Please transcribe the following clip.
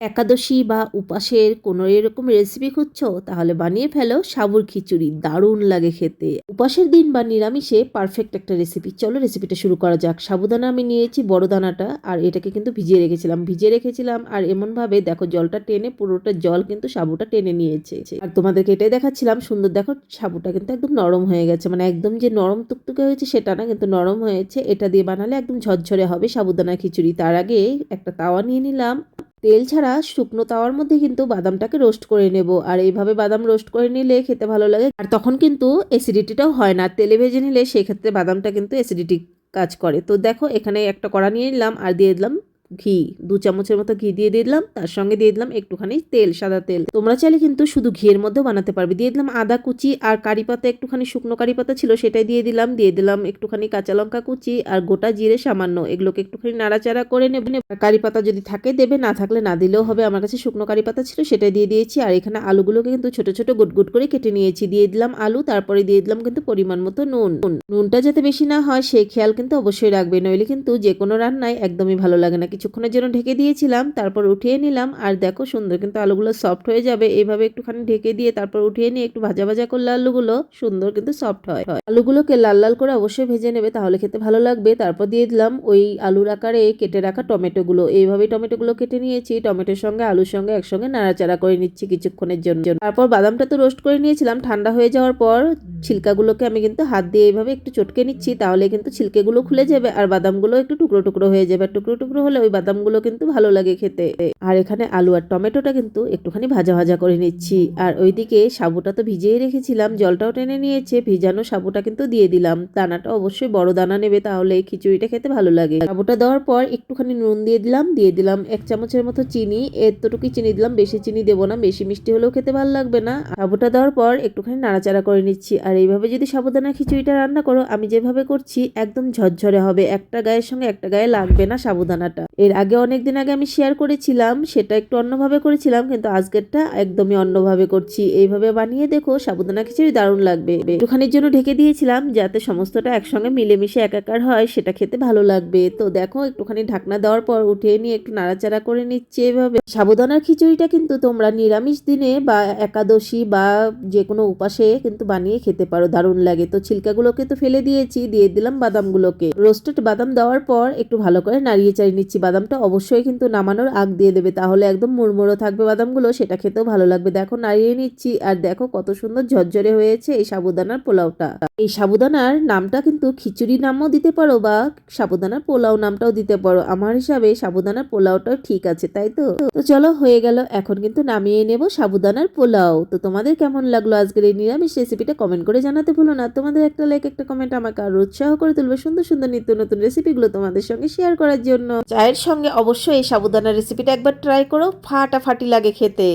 একাদশী বা উপাসের কোনো এরকম রেসিপি খুঁজছো তাহলে বানিয়ে ফেলো সাবুর খিচুড়ি, দারুণ লাগে খেতে। উপাসের দিন বা নিরামিষে পারফেক্ট একটা রেসিপি। চলো রেসিপিটা শুরু করা যাক। সাবুদানা আমি নিয়েছি, বড় দানাটা, আর এটাকে কিন্তু ভিজিয়ে রেখেছিলাম আর এমন ভাবে দেখো জলটা টেনে, পুরোটা জল কিন্তু সাবুটা টেনে নিয়েছে। আর তোমাদেরকে এটাই দেখাচ্ছিলাম, সুন্দর দেখো সাবুটা কিন্তু একদম নরম হয়ে গেছে, মানে একদম যে নরম তুকতুকে হয়েছে সেটা না, কিন্তু নরম হয়েছে। এটা দিয়ে বানালে একদম ঝরঝরে হবে সাবুদানা খিচুড়ি। তার আগে একটা তাওয়া নিয়ে নিলাম, তেল ছাড়া শুকনো তাওয়ার মধ্যে কিন্তু বাদামটাকে রোস্ট করে নেব। আর এইভাবে বাদাম রোস্ট করে নিলে খেতে ভালো লাগে, আর তখন কিন্তু অ্যাসিডিটিটাও হয় না। তেলে ভেজে নিলে সেক্ষেত্রে বাদামটা কিন্তু অ্যাসিডিটি কাজ করে। তো দেখো এখানে একটা কড়া নিয়ে নিলাম আর দিয়ে দিলাম ঘি, 2 চামচের মতো ঘি দিয়ে দিলাম। তার সঙ্গে দিয়ে দিলাম একটুখানি তেল, সাদা তেল। তোমরা চাইলে কিন্তু শুধু ঘিয়ের মধ্যেও বানাতে পারবে। দিয়ে দিলাম আদা কুচি আর কারি পাতা, একটুখানি শুকনো কারি পাতা ছিল সেটাই দিয়ে দিলাম একটুখানি কাঁচা লঙ্কা কুচি আর গোটা জিরে সামান্য। এগুলোকে একটুখানি নাড়াচাড়া করে নেবে। কারি পাতা যদি থাকে দেবে, না থাকলে না দিলেও হবে। আমার কাছে শুকনো কারি পাতা ছিল সেটাই দিয়ে দিয়েছি। আর এখানে আলুগুলোকে কিন্তু ছোট ছোট গুট করে কেটে নিয়েছি। দিয়ে দিলাম আলু, তারপরে দিয়ে দিলাম কিন্তু পরিমাণ মতো নুন। নুনটা যাতে বেশি না হয় সেই খেয়াল কিন্তু অবশ্যই রাখবে, নইলে কিন্তু যে কোনো রান্নায় একদমই ভালো লাগে না। কিছুক্ষণের জন্য ঢেকে দিয়েছিলাম, তারপর উঠিয়ে নিলাম। আর দেখো সুন্দর কিন্তু আলুগুলো সফট হয়ে যাবে এইভাবে একটুখানি ঢেকে দিয়ে। তারপর উঠিয়ে নিয়ে একটু ভাজা ভাজা করলে আলুগুলো সুন্দর কিন্তু সফট হয়। আলুগুলোকে লাল লাল করে অবশ্যই ভেজে নেবে, তাহলে খেতে ভালো লাগবে। তারপর দিয়ে দিলাম ওই আলুর আকারে কেটে রাখা টমেটোগুলো। এইভাবেই টমেটোগুলো কেটে নিয়েছি। টমেটোর সঙ্গে আলুর সঙ্গে একসঙ্গে নাড়াচাড়া করে নিচ্ছি কিছুক্ষণের জন্য। তারপর বাদামটা তো রোস্ট করে নিয়েছিলাম, ঠান্ডা হয়ে যাওয়ার পর ছিলকাগুলোকে আমি কিন্তু হাত দিয়ে এইভাবে একটু চটকে নিচ্ছি, তাহলে কিন্তু ছিলকেগুলো খুলে যাবে আর বাদামগুলো একটু টুকরো টুকরো হয়ে যাবে। টুকরো টুকরো হলে ওই বাদামগুলো কিন্তু ভালো লাগে খেতে। আর এখানে আলু আর টমেটোটা কিন্তু একটুখানি ভাজা ভাজা করে নিচ্ছি। আর ওইদিকে সাবুটা তো ভিজিয়ে রেখেছিলাম, জলটাও টেনে নিয়েছে। ভিজানো সাবুটা কিন্তু দিয়ে দিলাম। দানাটা অবশ্যই বড় দানা নেবে, তাহলে এই খিচুড়িটা খেতে ভালো লাগে। সাবুটা দেওয়ার পর একটুখানি নুন দিয়ে দিলাম 1 চামচের মতো চিনি। এতটুকুই চিনি দিলাম, বেশি চিনি দেবো না, বেশি মিষ্টি হলেও খেতে ভালো লাগবে না। সাবুটা দেওয়ার পর একটুখানি নাড়াচাড়া করে নিচ্ছি। আর এইভাবে যদি সাবুদানা খিচুড়িটা রান্না করো, আমি যেভাবে করছি একদম ঝরঝরে হবে, একটা গায়ের সঙ্গে একটা গায়ে লাগবে না সাবুদানাটা। এর আগে অনেকদিন আগে আমি শেয়ার করেছিলাম, সেটা একটু অন্যভাবে করেছিলাম, কিন্তু আজকেরটা একদমই অন্যভাবে করছি। এইভাবে বানিয়ে দেখো, সাবুদানা খিচুড়ি দারুণ লাগবে। একটুখানির জন্য ঢেকে দিয়েছিলাম যাতে সমস্তটা একসঙ্গে মিলেমিশে একাকার হয়, সেটা খেতে ভালো লাগবে। তো দেখো একটুখানি ঢাকনা দেওয়ার পর উঠিয়ে নিয়ে একটু নাড়াচাড়া করে নিচ্ছে। এভাবে সাবুদানার খিচুড়িটা কিন্তু তোমরা নিরামিষ দিনে বা একাদশী বা যে কোনো উপাসে কিন্তু বানিয়ে খেতে পারো, দারুণ লাগে। তো ছিলকাগুলোকে তো ফেলে দিয়েছি, দিয়ে দিলাম বাদামগুলোকে। রোস্টেড বাদাম দেওয়ার পর একটু ভালো করে নাড়িয়ে চাড়িয়ে নিচ্ছি। বাদামটা অবশ্যই কিন্তু নামানোর আগ দিয়ে দেবে, তাহলে একদম মুড়মুড়ো থাকবে বাদামগুলো, সেটা খেতেও ভালো লাগবে। দেখো নাড়িয়ে নিচ্ছি আর দেখো কত সুন্দর ঝরঝরে হয়েছে এই সাবুদানার পোলাওটা। এই সাবুদানার নামটা কিন্তু খিচুড়ি নামও দিতে পারো বা সাবুদানার পোলাও নামটাও দিতে পারো। আমার হিসাবে সাবুদানার পোলাওটাও ঠিক আছে, তাই তো। তো চলো হয়ে গেল, এখন কিন্তু নামিয়ে নেব সাবুদানার পোলাও। তো তোমাদের কেমন লাগলো আজকের এই নিরামিষ রেসিপিটা কমেন্ট করে জানাতে ভুলো না। তোমাদের একটা লাইক, একটা কমেন্ট আমাকে আরো উৎসাহ করে তুলবে সুন্দর সুন্দর নিত্য নতুন রেসিপিগুলো তোমাদের সঙ্গে শেয়ার করার জন্য। চায়ের সঙ্গে অবশ্যই এই সাবুদানার রেসিপিটা একবার ট্রাই করো, ফাটাফাটি লাগে খেতে।